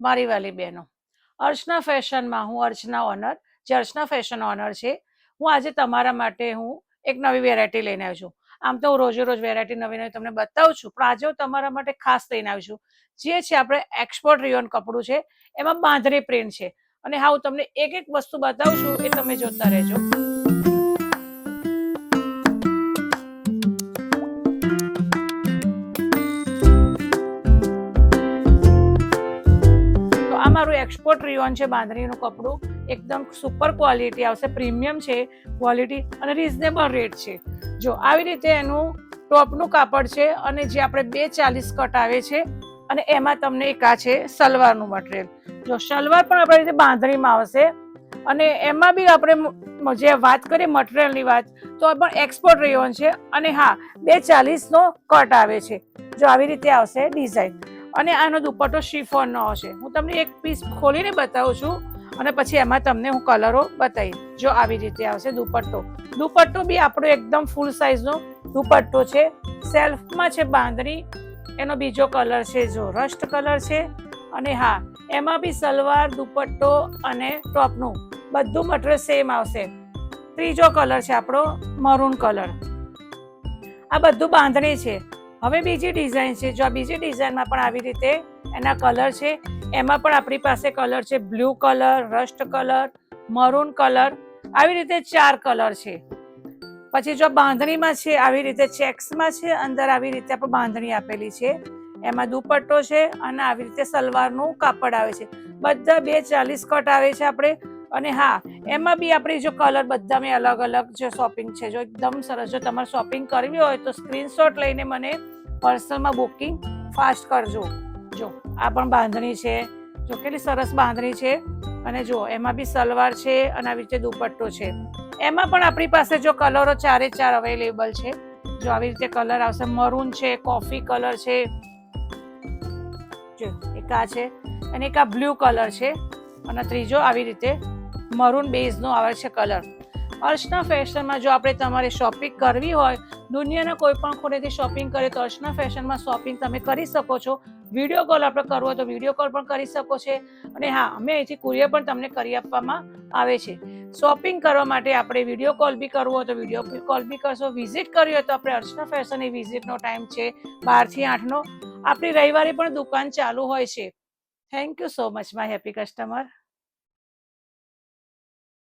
મારી વાલી બહેનો, અર્ચના ફેશનમાં હું અર્ચના ઓનર, જે અર્ચના ફેશન ઓનર છે, હું આજે તમારા માટે હું એક નવી વેરાયટી લઈને આવી છું. આમ તો હું રોજે રોજ વેરાયટી નવી નવી તમને બતાવું છું, પણ આજે હું તમારા માટે ખાસ લઈને આવી છું, જે છે આપણે એક્સપોર્ટ રિયોન કપડું છે, એમાં બાંધણી પ્રિન્ટ છે. અને હા, હું તમને એક એક વસ્તુ બતાવું છું, એ તમે જોતા રહેજો. આ મારું એક્સપોર્ટ રિયોન છે, બાંધણીનું કપડું એકદમ સુપર ક્વોલિટી આવશે, પ્રીમિયમ છે ક્વોલિટી અને રીઝનેબલ રેટ છે. જો આવી રીતે એનું ટોપનું કાપડ છે, અને જે આપણે 240 કટ આવે છે, અને એમાં તમને એક આ છે સલવારનું મટીરિયલ. જો સલવાર પણ આપણે રીતે બાંધણીમાં આવશે, અને એમાં બી આપણે જે વાત કરીએ મટીરિયલની વાત, તો પણ એક્સપોર્ટ રિયોન છે. અને હા, 240 નો કટ આવે છે. જો આવી રીતે આવશે ડિઝાઇન, અને આનો દુપટ્ટો શિફોનનો આવશે. હું તમને એક પીસ ખોલીને બતાવું છું, અને પછી એમાં તમને હું કલરો બતાવીશ. જો આવી રીતે આવશે દુપટ્ટો બી આપણો એકદમ ફૂલ સાઇઝનો દુપટ્ટો છે. સેલ્ફમાં છે બાંધણી, એનો બીજો કલર છે જો રસ્ટ કલર છે. અને હા, એમાં બી સલવાર, દુપટ્ટો અને ટોપનું બધું મટીરિયલ સેમ આવશે. ત્રીજો કલર છે આપણો મરૂન કલર. આ બધું બાંધણી છે. હવે બીજી ડિઝાઇન છે. જો આ બીજી ડિઝાઇનમાં પણ આવી રીતે એના કલર છે. એમાં પણ આપણી પાસે કલર છે blue colour, rust colour, maroon colour, આવી રીતે 4 કલર છે. પછી જો બાંધણીમાં છે આવી રીતે ચેક્સમાં છે, અંદર આવી રીતે આપણે બાંધણી આપેલી છે, એમાં દુપટ્ટો છે, અને આવી રીતે સલવારનું કાપડ આવે છે. બધા 240 કટ આવે છે આપણે. અને હા, એમાં બી આપણી જો કલર બધામાં અલગ અલગ જે શોપિંગ છે, જો એકદમ સરસ. જો તમારે શોપિંગ કરવી હોય તો સ્ક્રીનશોટ લઈને મને પર્સનલમાં બુકિંગ ફાસ્ટ કરજો. જો આ પણ બાંધણી છે, જો કેટલી સરસ બાંધણી છે. અને જો એમાં બી સલવાર છે, અને આવી રીતે દુપટ્ટો છે. એમાં પણ આપણી પાસે જો કલરો 4 અવેલેબલ છે. જો આવી રીતે કલર આવશે, મરૂન છે, કોફી કલર છે, જો એક આ છે, અને એક આ બ્લુ કલર છે, અને ત્રીજો આવી રીતે મરૂન બેઝનો આવે છે કલર. અર્ચના ફેશનમાં જો આપણે તમારે શોપિંગ કરવી હોય, દુનિયાના કોઈ પણ ખૂણેથી શોપિંગ કરે તો અર્ચના ફેશનમાં શોપિંગ તમે કરી શકો છો. વિડીયો કોલ આપણે કરવો હોય તો વિડીયો કોલ પણ કરી શકો છો. અને હા, અમે અહીંથી કુરિયર પણ તમને કરી આપવામાં આવે છે. શોપિંગ કરવા માટે આપણે વિડીયો કોલ બી કરવો હોય તો વિડીયો કોલ બી કરશો. વિઝિટ કરવી હોય તો આપણે અર્ચના ફેશનની વિઝિટનો ટાઈમ છે 12 થી 8નો. આપણી રવિવારે પણ દુકાન ચાલુ હોય છે. Thank you so much my happy customer.